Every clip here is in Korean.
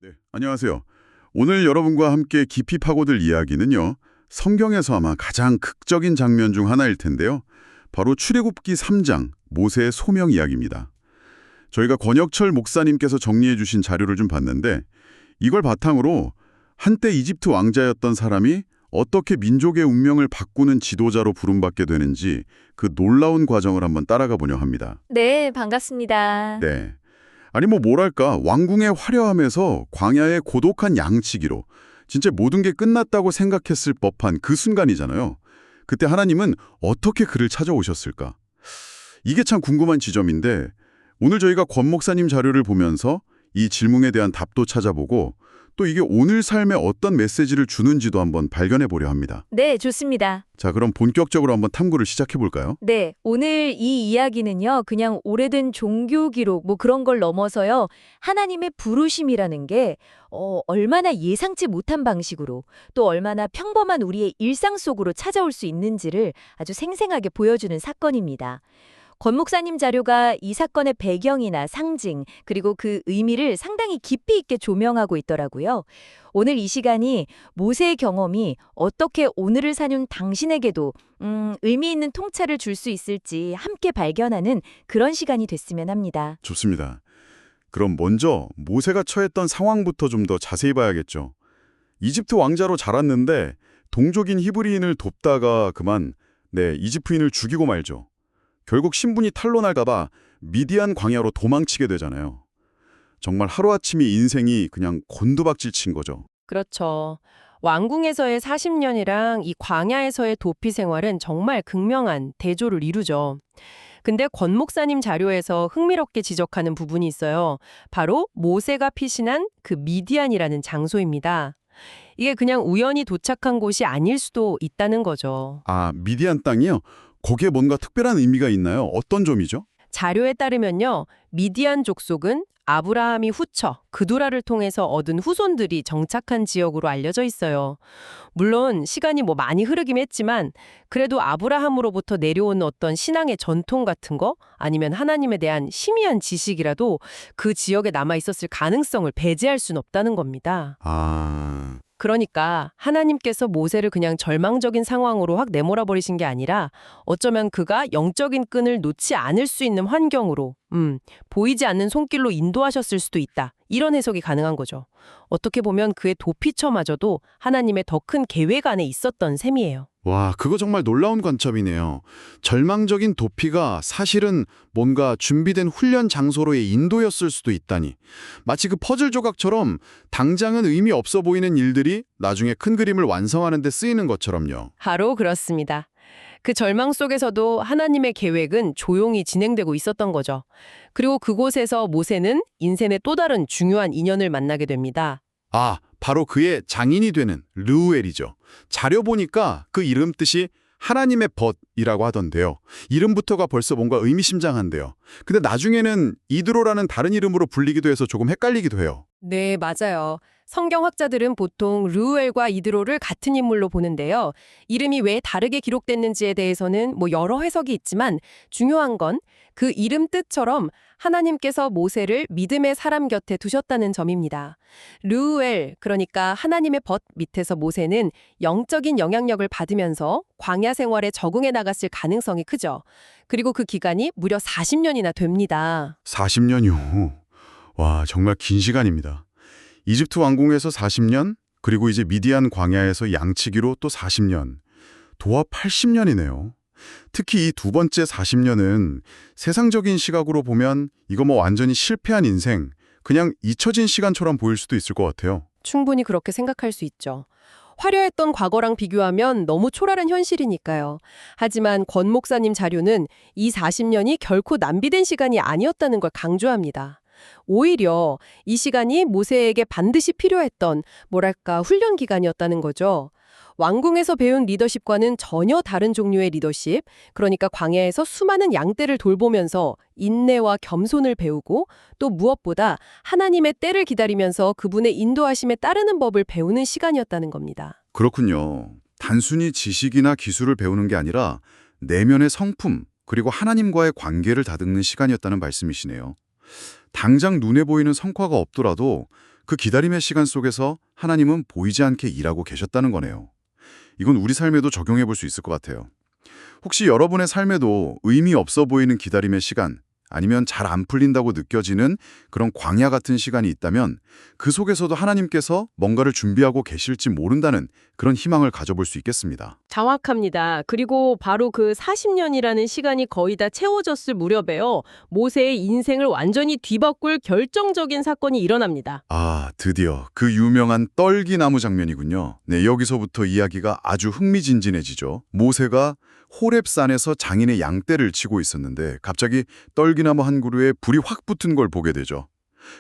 네, 안녕하세요. 오늘 여러분과 함께 깊이 파고들 이야기는요. 성경에서 아마 가장 극적인 장면 중 하나일 텐데요. 바로 출애굽기 3장 모세의 소명 이야기입니다. 저희가 권혁철 목사님께서 정리해 주신 자료를 좀 봤는데 이걸 바탕으로 한때 이집트 왕자였던 사람이 어떻게 민족의 운명을 바꾸는 지도자로 부름받게 되는지 그 놀라운 과정을 한번 따라가 보려 합니다. 네, 반갑습니다. 네. 아니 뭐랄까 왕궁의 화려함에서 광야의 고독한 양치기로 진짜 모든 게 끝났다고 생각했을 법한 그 순간이잖아요. 그때 하나님은 어떻게 그를 찾아오셨을까? 이게 참 궁금한 지점인데 오늘 저희가 권 목사님 자료를 보면서 이 질문에 대한 답도 찾아보고 또 이게 오늘 삶에 어떤 메시지를 주는지도 한번 발견해 보려 합니다. 네, 좋습니다. 자, 그럼 본격적으로 한번 탐구를 시작해 볼까요? 네, 오늘 이 이야기는요, 그냥 오래된 종교 기록, 그런 걸 넘어서요, 하나님의 부르심이라는 게, 얼마나 예상치 못한 방식으로, 또 얼마나 평범한 우리의 일상 속으로 찾아올 수 있는지를 아주 생생하게 보여주는 사건입니다. 권 목사님 자료가 이 사건의 배경이나 상징, 그리고 그 의미를 상당히 깊이 있게 조명하고 있더라고요. 오늘 이 시간이 모세의 경험이 어떻게 오늘을 사는 당신에게도 의미 있는 통찰을 줄 수 있을지 함께 발견하는 그런 시간이 됐으면 합니다. 좋습니다. 그럼 먼저 모세가 처했던 상황부터 좀 더 자세히 봐야겠죠. 이집트 왕자로 자랐는데 동족인 히브리인을 돕다가 그만 이집트인을 죽이고 말죠. 결국 신분이 탄로날까 봐 미디안 광야로 도망치게 되잖아요. 정말 하루아침에 인생이 그냥 곤두박질 친 거죠. 그렇죠. 왕궁에서의 40년이랑 이 광야에서의 도피 생활은 정말 극명한 대조를 이루죠. 근데 권 목사님 자료에서 흥미롭게 지적하는 부분이 있어요. 바로 모세가 피신한 그 미디안이라는 장소입니다. 이게 그냥 우연히 도착한 곳이 아닐 수도 있다는 거죠. 아, 미디안 땅이요? 거기에 뭔가 특별한 의미가 있나요? 어떤 점이죠? 자료에 따르면요, 미디안 족속은 아브라함이 후처, 그두라를 통해서 얻은 후손들이 정착한 지역으로 알려져 있어요. 물론 시간이 많이 흐르긴 했지만 그래도 아브라함으로부터 내려온 어떤 신앙의 전통 같은 거 아니면 하나님에 대한 희미한 지식이라도 그 지역에 남아 있었을 가능성을 배제할 순 없다는 겁니다. 아, 그러니까 하나님께서 모세를 그냥 절망적인 상황으로 확 내몰아버리신 게 아니라 어쩌면 그가 영적인 끈을 놓지 않을 수 있는 환경으로 보이지 않는 손길로 인도하셨을 수도 있다. 이런 해석이 가능한 거죠. 어떻게 보면 그의 도피처마저도 하나님의 더 큰 계획 안에 있었던 셈이에요. 와, 그거 정말 놀라운 관점이네요. 절망적인 도피가 사실은 뭔가 준비된 훈련 장소로의 인도였을 수도 있다니. 마치 그 퍼즐 조각처럼 당장은 의미 없어 보이는 일들이 나중에 큰 그림을 완성하는 데 쓰이는 것처럼요. 바로 그렇습니다. 그 절망 속에서도 하나님의 계획은 조용히 진행되고 있었던 거죠. 그리고 그곳에서 모세는 인생의 또 다른 중요한 인연을 만나게 됩니다. 아, 바로 그의 장인이 되는 르우엘이죠. 자료 보니까 그 이름 뜻이 하나님의 벗이라고 하던데요. 이름부터가 벌써 뭔가 의미심장한데요. 근데 나중에는 이드로라는 다른 이름으로 불리기도 해서 조금 헷갈리기도 해요. 네, 맞아요. 성경학자들은 보통 르우엘과 이드로를 같은 인물로 보는데요. 이름이 왜 다르게 기록됐는지에 대해서는 여러 해석이 있지만 중요한 건 그 이름 뜻처럼 하나님께서 모세를 믿음의 사람 곁에 두셨다는 점입니다. 르우엘, 그러니까 하나님의 벗 밑에서 모세는 영적인 영향력을 받으면서 광야 생활에 적응해 나갔을 가능성이 크죠. 그리고 그 기간이 무려 40년이나 됩니다. 40년이요. 와, 정말 긴 시간입니다. 이집트 왕궁에서 40년, 그리고 이제 미디안 광야에서 양치기로 또 40년. 도합 80년이네요. 특히 이 두 번째 40년은 세상적인 시각으로 보면 이거 완전히 실패한 인생, 그냥 잊혀진 시간처럼 보일 수도 있을 것 같아요. 충분히 그렇게 생각할 수 있죠. 화려했던 과거랑 비교하면 너무 초라한 현실이니까요. 하지만 권 목사님 자료는 이 40년이 결코 낭비된 시간이 아니었다는 걸 강조합니다. 오히려 이 시간이 모세에게 반드시 필요했던 훈련 기간이었다는 거죠. 왕궁에서 배운 리더십과는 전혀 다른 종류의 리더십, 그러니까 광야에서 수많은 양떼를 돌보면서 인내와 겸손을 배우고 또 무엇보다 하나님의 때를 기다리면서 그분의 인도하심에 따르는 법을 배우는 시간이었다는 겁니다. 그렇군요. 단순히 지식이나 기술을 배우는 게 아니라 내면의 성품, 그리고 하나님과의 관계를 다듬는 시간이었다는 말씀이시네요. 당장 눈에 보이는 성과가 없더라도 그 기다림의 시간 속에서 하나님은 보이지 않게 일하고 계셨다는 거네요. 이건 우리 삶에도 적용해 볼 수 있을 것 같아요. 혹시 여러분의 삶에도 의미 없어 보이는 기다림의 시간, 아니면 잘 안 풀린다고 느껴지는 그런 광야 같은 시간이 있다면 그 속에서도 하나님께서 뭔가를 준비하고 계실지 모른다는 그런 희망을 가져볼 수 있겠습니다. 정확합니다. 그리고 바로 그 40년이라는 시간이 거의 다 채워졌을 무렵에요. 모세의 인생을 완전히 뒤바꿀 결정적인 사건이 일어납니다. 아, 드디어 그 유명한 떨기나무 장면이군요. 네, 여기서부터 이야기가 아주 흥미진진해지죠. 모세가 호렙산에서 장인의 양떼를 치고 있었는데 갑자기 떨기나무 한 그루에 불이 확 붙은 걸 보게 되죠.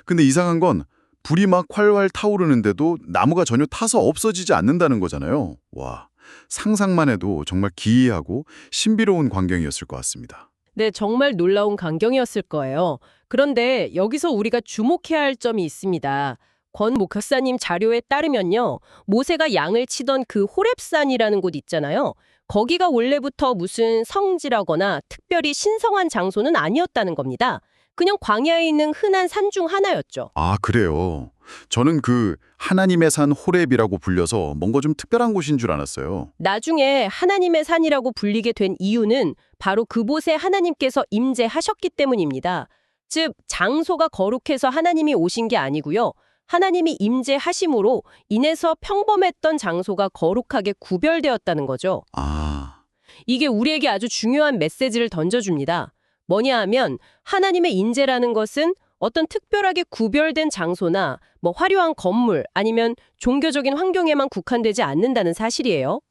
근데 이상한 건 불이 막 활활 타오르는데도 나무가 전혀 타서 없어지지 않는다는 거잖아요. 와, 상상만 해도 정말 기이하고 신비로운 광경이었을 것 같습니다. 네, 정말 놀라운 광경이었을 거예요. 그런데 여기서 우리가 주목해야 할 점이 있습니다. 권 목사님 자료에 따르면요. 모세가 양을 치던 그 호렙산이라는 곳 있잖아요. 거기가 원래부터 무슨 성지라거나 특별히 신성한 장소는 아니었다는 겁니다. 그냥 광야에 있는 흔한 산 중 하나였죠. 아, 그래요. 저는 그 하나님의 산 호렙이라고 불려서 뭔가 좀 특별한 곳인 줄 알았어요. 나중에 하나님의 산이라고 불리게 된 이유는 바로 그곳에 하나님께서 임재하셨기 때문입니다. 즉, 장소가 거룩해서 하나님이 오신 게 아니고요. 하나님이 임재하심으로 인해서 평범했던 장소가 거룩하게 구별되었다는 거죠. 아, 이게 우리에게 아주 중요한 메시지를 던져줍니다. 뭐냐 하면 하나님의 임재라는 것은 어떤 특별하게 구별된 장소나 화려한 건물 아니면 종교적인 환경에만 국한되지 않는다는 사실이에요.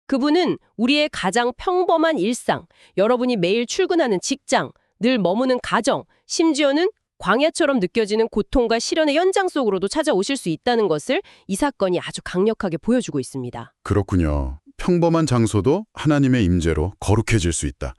그분은 우리의 가장 평범한 일상, 여러분이 매일 출근하는 직장, 늘 머무는 가정, 심지어는 광야처럼 느껴지는 고통과 시련의 연장 속으로도 찾아오실 수 있다는 것을 이 사건이 아주 강력하게 보여주고 있습니다. 그렇군요. 평범한 장소도 하나님의 임재로 거룩해질 수 있다.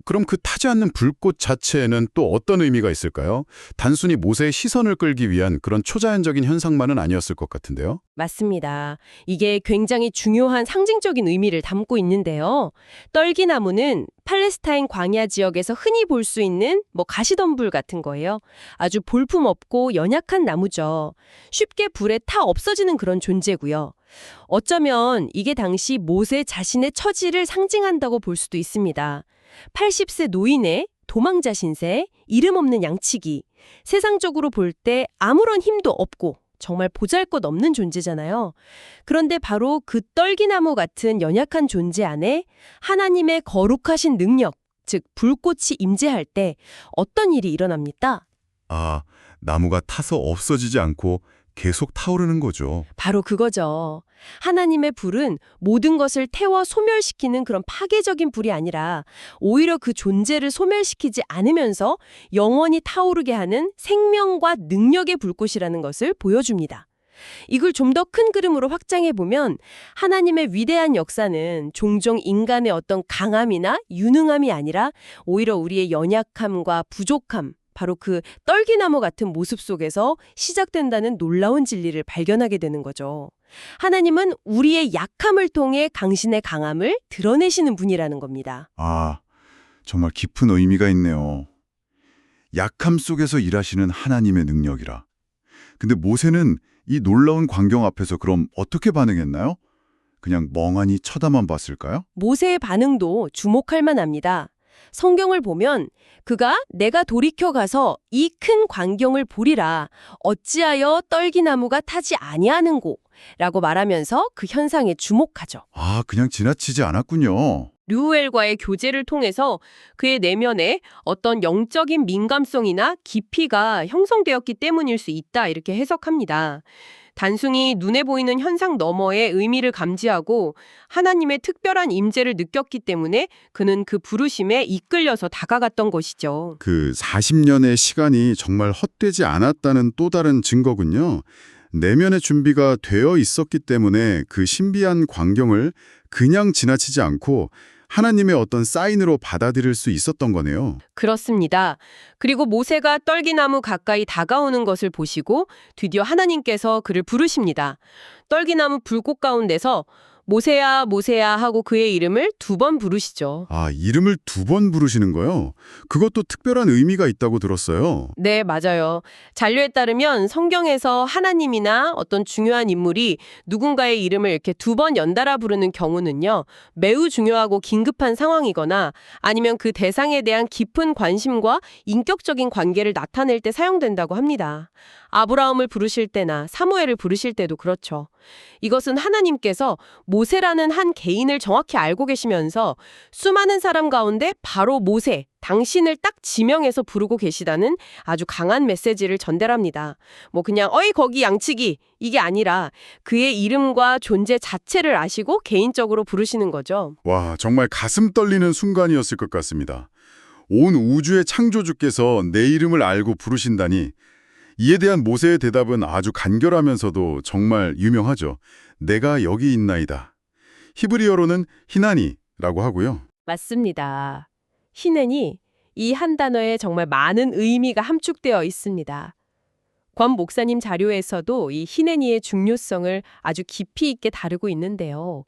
그럼 그 타지 않는 불꽃 자체에는 또 어떤 의미가 있을까요? 단순히 모세의 시선을 끌기 위한 그런 초자연적인 현상만은 아니었을 것 같은데요. 맞습니다. 이게 굉장히 중요한 상징적인 의미를 담고 있는데요. 떨기나무는 팔레스타인 광야 지역에서 흔히 볼 수 있는 가시덤불 같은 거예요. 아주 볼품없고 연약한 나무죠. 쉽게 불에 타 없어지는 그런 존재고요. 어쩌면 이게 당시 모세 자신의 처지를 상징한다고 볼 수도 있습니다. 80세 노인의 도망자 신세, 이름 없는 양치기, 세상적으로 볼 때 아무런 힘도 없고 정말 보잘것없는 존재잖아요. 그런데 바로 그 떨기나무 같은 연약한 존재 안에 하나님의 거룩하신 능력, 즉 불꽃이 임재할 때 어떤 일이 일어납니까? 아, 나무가 타서 없어지지 않고 계속 타오르는 거죠. 바로 그거죠. 하나님의 불은 모든 것을 태워 소멸시키는 그런 파괴적인 불이 아니라 오히려 그 존재를 소멸시키지 않으면서 영원히 타오르게 하는 생명과 능력의 불꽃이라는 것을 보여줍니다. 이걸 좀 더 큰 그림으로 확장해 보면 하나님의 위대한 역사는 종종 인간의 어떤 강함이나 유능함이 아니라 오히려 우리의 연약함과 부족함, 바로 그 떨기나무 같은 모습 속에서 시작된다는 놀라운 진리를 발견하게 되는 거죠. 하나님은 우리의 약함을 통해 당신의 강함을 드러내시는 분이라는 겁니다. 아, 정말 깊은 의미가 있네요. 약함 속에서 일하시는 하나님의 능력이라. 근데 모세는 이 놀라운 광경 앞에서 그럼 어떻게 반응했나요? 그냥 멍하니 쳐다만 봤을까요? 모세의 반응도 주목할 만합니다. 성경을 보면 그가 내가 돌이켜 가서 이 큰 광경을 보리라 어찌하여 떨기나무가 타지 아니하는고 라고 말하면서 그 현상에 주목하죠. 아, 그냥 지나치지 않았군요. 류엘과의 교제를 통해서 그의 내면에 어떤 영적인 민감성이나 깊이가 형성되었기 때문일 수 있다 이렇게 해석합니다. 단순히 눈에 보이는 현상 너머의 의미를 감지하고 하나님의 특별한 임재를 느꼈기 때문에 그는 그 부르심에 이끌려서 다가갔던 것이죠. 그 40년의 시간이 정말 헛되지 않았다는 또 다른 증거군요. 내면의 준비가 되어 있었기 때문에 그 신비한 광경을 그냥 지나치지 않고 하나님의 어떤 사인으로 받아들일 수 있었던 거네요. 그렇습니다. 그리고 모세가 떨기나무 가까이 다가오는 것을 보시고 드디어 하나님께서 그를 부르십니다. 떨기나무 불꽃 가운데서 모세야, 모세야 하고 그의 이름을 2번 부르시죠. 아, 이름을 2번 부르시는 거요? 그것도 특별한 의미가 있다고 들었어요. 네, 맞아요. 잔류에 따르면 성경에서 하나님이나 어떤 중요한 인물이 누군가의 이름을 이렇게 2번 연달아 부르는 경우는요, 매우 중요하고 긴급한 상황이거나 아니면 그 대상에 대한 깊은 관심과 인격적인 관계를 나타낼 때 사용된다고 합니다. 아브라함을 부르실 때나 사무엘을 부르실 때도 그렇죠. 이것은 하나님께서 모세라는 한 개인을 정확히 알고 계시면서 수많은 사람 가운데 바로 모세, 당신을 딱 지명해서 부르고 계시다는 아주 강한 메시지를 전달합니다. 뭐 그냥 어이 거기 양치기 이게 아니라 그의 이름과 존재 자체를 아시고 개인적으로 부르시는 거죠. 와, 정말 가슴 떨리는 순간이었을 것 같습니다. 온 우주의 창조주께서 내 이름을 알고 부르신다니, 이에 대한 모세의 대답은 아주 간결하면서도 정말 유명하죠. 내가 여기 있나이다. 히브리어로는 히나니라고 하고요. 맞습니다. 히넨이 이 한 단어에 정말 많은 의미가 함축되어 있습니다. 권 목사님 자료에서도 이 히네니의 중요성을 아주 깊이 있게 다루고 있는데요.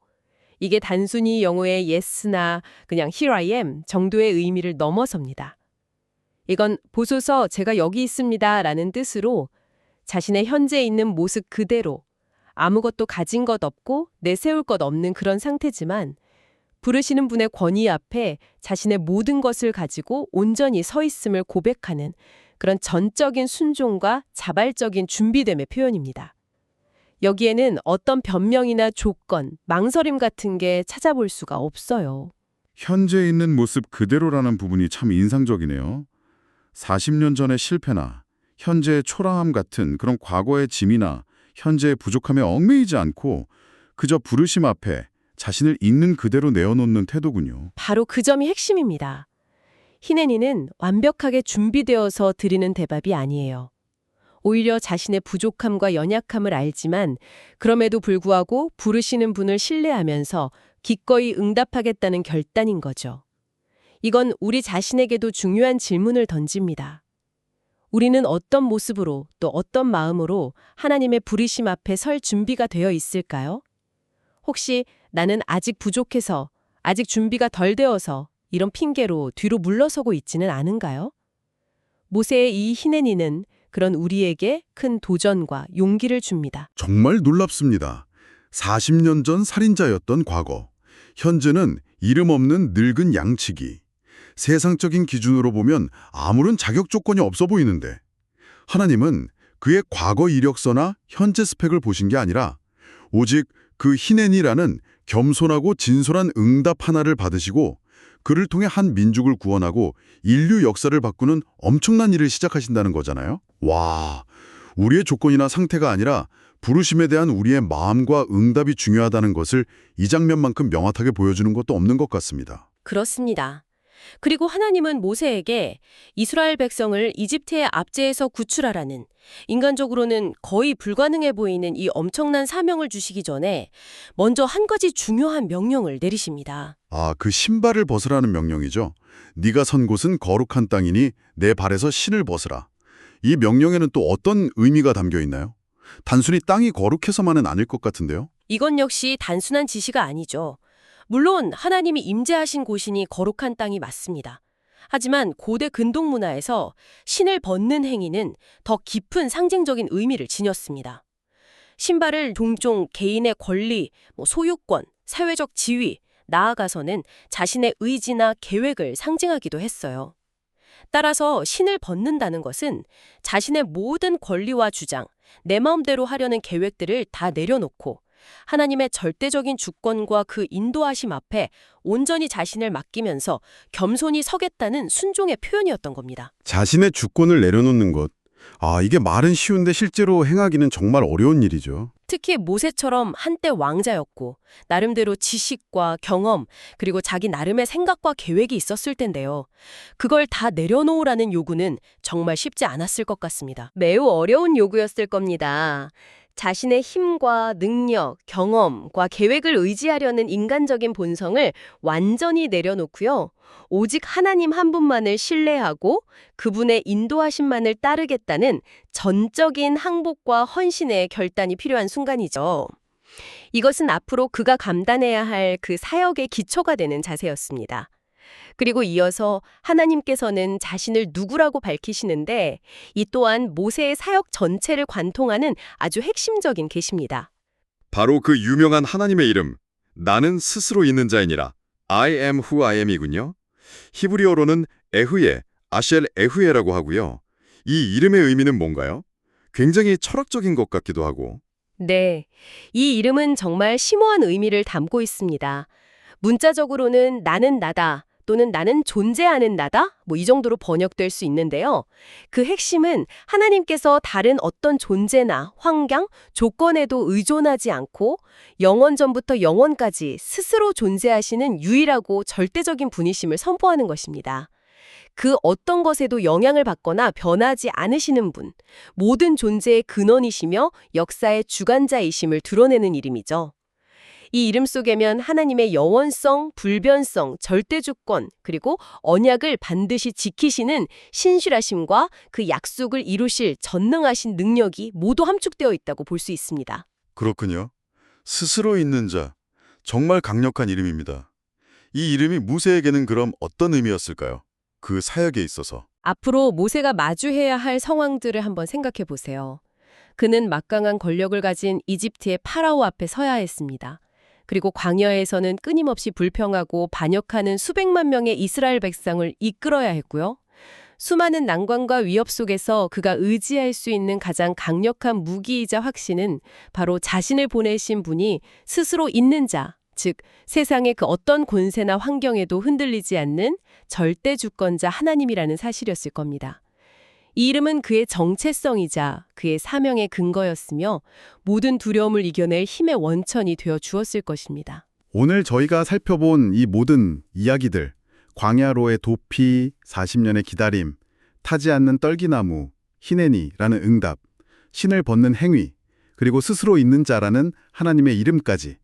이게 단순히 영어의 yes나 그냥 here I am 정도의 의미를 넘어섭니다. 이건 보소서 제가 여기 있습니다 라는 뜻으로 자신의 현재 있는 모습 그대로 아무것도 가진 것 없고 내세울 것 없는 그런 상태지만 부르시는 분의 권위 앞에 자신의 모든 것을 가지고 온전히 서 있음을 고백하는 그런 전적인 순종과 자발적인 준비됨의 표현입니다. 여기에는 어떤 변명이나 조건, 망설임 같은 게 찾아볼 수가 없어요. 현재 있는 모습 그대로라는 부분이 참 인상적이네요. 40년 전의 실패나 현재의 초라함 같은 그런 과거의 짐이나 현재의 부족함에 얽매이지 않고 그저 부르심 앞에 자신을 있는 그대로 내어놓는 태도군요. 바로 그 점이 핵심입니다. 히네니는 완벽하게 준비되어서 드리는 대답이 아니에요. 오히려 자신의 부족함과 연약함을 알지만 그럼에도 불구하고 부르시는 분을 신뢰하면서 기꺼이 응답하겠다는 결단인 거죠. 이건 우리 자신에게도 중요한 질문을 던집니다. 우리는 어떤 모습으로 또 어떤 마음으로 하나님의 부르심 앞에 설 준비가 되어 있을까요? 혹시 나는 아직 부족해서, 아직 준비가 덜 되어서 이런 핑계로 뒤로 물러서고 있지는 않은가요? 모세의 이 히네니는 그런 우리에게 큰 도전과 용기를 줍니다. 정말 놀랍습니다. 40년 전 살인자였던 과거, 현재는 이름 없는 늙은 양치기. 세상적인 기준으로 보면 아무런 자격 조건이 없어 보이는데, 하나님은 그의 과거 이력서나 현재 스펙을 보신 게 아니라 오직 그 히넨이라는 겸손하고 진솔한 응답 하나를 받으시고 그를 통해 한 민족을 구원하고 인류 역사를 바꾸는 엄청난 일을 시작하신다는 거잖아요. 와, 우리의 조건이나 상태가 아니라 부르심에 대한 우리의 마음과 응답이 중요하다는 것을 이 장면만큼 명확하게 보여주는 것도 없는 것 같습니다. 그렇습니다. 그리고 하나님은 모세에게 이스라엘 백성을 이집트의 압제에서 구출하라는 인간적으로는 거의 불가능해 보이는 이 엄청난 사명을 주시기 전에 먼저 한 가지 중요한 명령을 내리십니다. 아, 그 신발을 벗으라는 명령이죠. 네가 선 곳은 거룩한 땅이니 내 발에서 신을 벗으라. 이 명령에는 또 어떤 의미가 담겨 있나요? 단순히 땅이 거룩해서만은 아닐 것 같은데요. 이건 역시 단순한 지시가 아니죠. 물론 하나님이 임재하신 곳이니 거룩한 땅이 맞습니다. 하지만 고대 근동 문화에서 신을 벗는 행위는 더 깊은 상징적인 의미를 지녔습니다. 신발을 종종 개인의 권리, 소유권, 사회적 지위, 나아가서는 자신의 의지나 계획을 상징하기도 했어요. 따라서 신을 벗는다는 것은 자신의 모든 권리와 주장, 내 마음대로 하려는 계획들을 다 내려놓고 하나님의 절대적인 주권과 그 인도하심 앞에 온전히 자신을 맡기면서 겸손히 서겠다는 순종의 표현이었던 겁니다. 자신의 주권을 내려놓는 것. 아, 이게 말은 쉬운데 실제로 행하기는 정말 어려운 일이죠. 특히 모세처럼 한때 왕자였고 나름대로 지식과 경험 그리고 자기 나름의 생각과 계획이 있었을 텐데요. 그걸 다 내려놓으라는 요구는 정말 쉽지 않았을 것 같습니다. 매우 어려운 요구였을 겁니다. 자신의 힘과 능력, 경험과 계획을 의지하려는 인간적인 본성을 완전히 내려놓고요. 오직 하나님 한 분만을 신뢰하고 그분의 인도하심만을 따르겠다는 전적인 항복과 헌신의 결단이 필요한 순간이죠. 이것은 앞으로 그가 감당해야 할 그 사역의 기초가 되는 자세였습니다. 그리고 이어서 하나님께서는 자신을 누구라고 밝히시는데 이 또한 모세의 사역 전체를 관통하는 아주 핵심적인 계시입니다. 바로 그 유명한 하나님의 이름, 나는 스스로 있는 자이니라. I am who I am이군요. 히브리어로는 에흐예, 아셸 에흐예라고 하고요. 이 이름의 의미는 뭔가요? 굉장히 철학적인 것 같기도 하고. 네, 이 이름은 정말 심오한 의미를 담고 있습니다. 문자적으로는 나는 나다 또는 나는 존재하는 나다 이 정도로 번역될 수 있는데요. 그 핵심은 하나님께서 다른 어떤 존재나 환경, 조건에도 의존하지 않고 영원 전부터 영원까지 스스로 존재하시는 유일하고 절대적인 분이심을 선포하는 것입니다. 그 어떤 것에도 영향을 받거나 변하지 않으시는 분, 모든 존재의 근원이시며 역사의 주관자이심을 드러내는 이름이죠. 이 이름 속에면 하나님의 영원성, 불변성, 절대주권, 그리고 언약을 반드시 지키시는 신실하심과 그 약속을 이루실 전능하신 능력이 모두 함축되어 있다고 볼 수 있습니다. 그렇군요. 스스로 있는 자. 정말 강력한 이름입니다. 이 이름이 모세에게는 그럼 어떤 의미였을까요? 그 사역에 있어서. 앞으로 모세가 마주해야 할 상황들을 한번 생각해 보세요. 그는 막강한 권력을 가진 이집트의 파라오 앞에 서야 했습니다. 그리고 광야에서는 끊임없이 불평하고 반역하는 수백만 명의 이스라엘 백성을 이끌어야 했고요. 수많은 난관과 위협 속에서 그가 의지할 수 있는 가장 강력한 무기이자 확신은 바로 자신을 보내신 분이 스스로 있는 자, 즉 세상의 그 어떤 권세나 환경에도 흔들리지 않는 절대 주권자 하나님이라는 사실이었을 겁니다. 이 이름은 그의 정체성이자 그의 사명의 근거였으며 모든 두려움을 이겨낼 힘의 원천이 되어 주었을 것입니다. 오늘 저희가 살펴본 이 모든 이야기들, 광야로의 도피, 40년의 기다림, 타지 않는 떨기나무, 히네니라는 응답, 신을 벗는 행위, 그리고 스스로 있는 자라는 하나님의 이름까지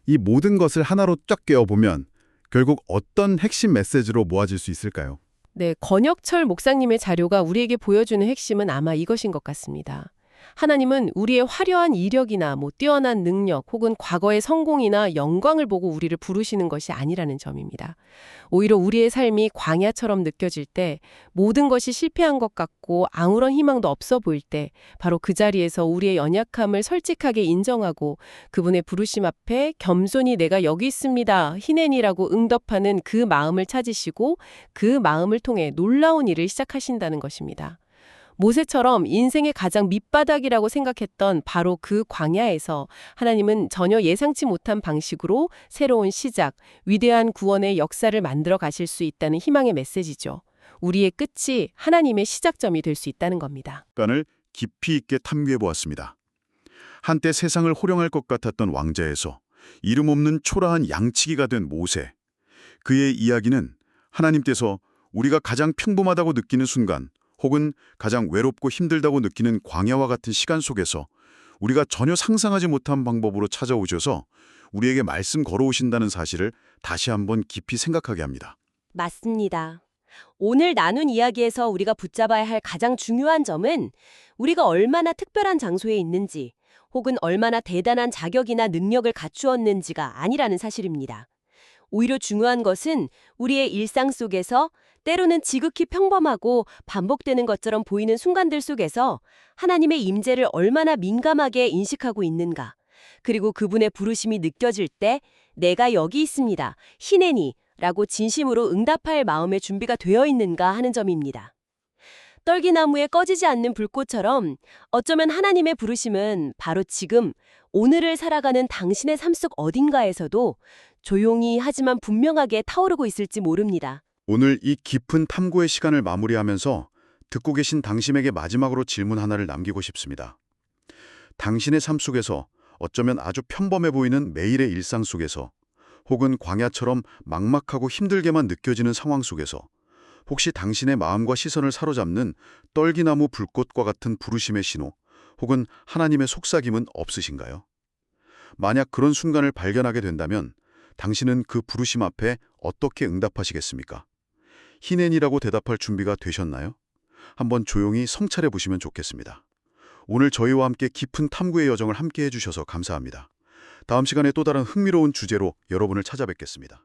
이 모든 것을 하나로 쫙 꿰어보면 결국 어떤 핵심 메시지로 모아질 수 있을까요? 네, 권혁철 목사님의 자료가 우리에게 보여주는 핵심은 아마 이것인 것 같습니다. 하나님은 우리의 화려한 이력이나 뛰어난 능력 혹은 과거의 성공이나 영광을 보고 우리를 부르시는 것이 아니라는 점입니다. 오히려 우리의 삶이 광야처럼 느껴질 때 모든 것이 실패한 것 같고 아무런 희망도 없어 보일 때 바로 그 자리에서 우리의 연약함을 솔직하게 인정하고 그분의 부르심 앞에 겸손히 내가 여기 있습니다. 히넨이라고 응답하는 그 마음을 찾으시고 그 마음을 통해 놀라운 일을 시작하신다는 것입니다. 모세처럼 인생의 가장 밑바닥이라고 생각했던 바로 그 광야에서 하나님은 전혀 예상치 못한 방식으로 새로운 시작, 위대한 구원의 역사를 만들어 가실 수 있다는 희망의 메시지죠. 우리의 끝이 하나님의 시작점이 될 수 있다는 겁니다. 간을 깊이 있게 탐구해 보았습니다. 한때 세상을 호령할 것 같았던 왕자에서 이름 없는 초라한 양치기가 된 모세. 그의 이야기는 하나님께서 우리가 가장 평범하다고 느끼는 순간 혹은 가장 외롭고 힘들다고 느끼는 광야와 같은 시간 속에서 우리가 전혀 상상하지 못한 방법으로 찾아오셔서 우리에게 말씀 걸어오신다는 사실을 다시 한번 깊이 생각하게 합니다. 맞습니다. 오늘 나눈 이야기에서 우리가 붙잡아야 할 가장 중요한 점은 우리가 얼마나 특별한 장소에 있는지 혹은 얼마나 대단한 자격이나 능력을 갖추었는지가 아니라는 사실입니다. 오히려 중요한 것은 우리의 일상 속에서 때로는 지극히 평범하고 반복되는 것처럼 보이는 순간들 속에서 하나님의 임재를 얼마나 민감하게 인식하고 있는가. 그리고 그분의 부르심이 느껴질 때 내가 여기 있습니다. 히네니 라고 진심으로 응답할 마음의 준비가 되어 있는가 하는 점입니다. 떨기나무에 꺼지지 않는 불꽃처럼 어쩌면 하나님의 부르심은 바로 지금 오늘을 살아가는 당신의 삶 속 어딘가에서도 조용히 하지만 분명하게 타오르고 있을지 모릅니다. 오늘 이 깊은 탐구의 시간을 마무리하면서 듣고 계신 당신에게 마지막으로 질문 하나를 남기고 싶습니다. 당신의 삶 속에서 어쩌면 아주 평범해 보이는 매일의 일상 속에서 혹은 광야처럼 막막하고 힘들게만 느껴지는 상황 속에서 혹시 당신의 마음과 시선을 사로잡는 떨기나무 불꽃과 같은 부르심의 신호 혹은 하나님의 속삭임은 없으신가요? 만약 그런 순간을 발견하게 된다면 당신은 그 부르심 앞에 어떻게 응답하시겠습니까? 히넨이라고 대답할 준비가 되셨나요? 한번 조용히 성찰해 보시면 좋겠습니다. 오늘 저희와 함께 깊은 탐구의 여정을 함께 해주셔서 감사합니다. 다음 시간에 또 다른 흥미로운 주제로 여러분을 찾아뵙겠습니다.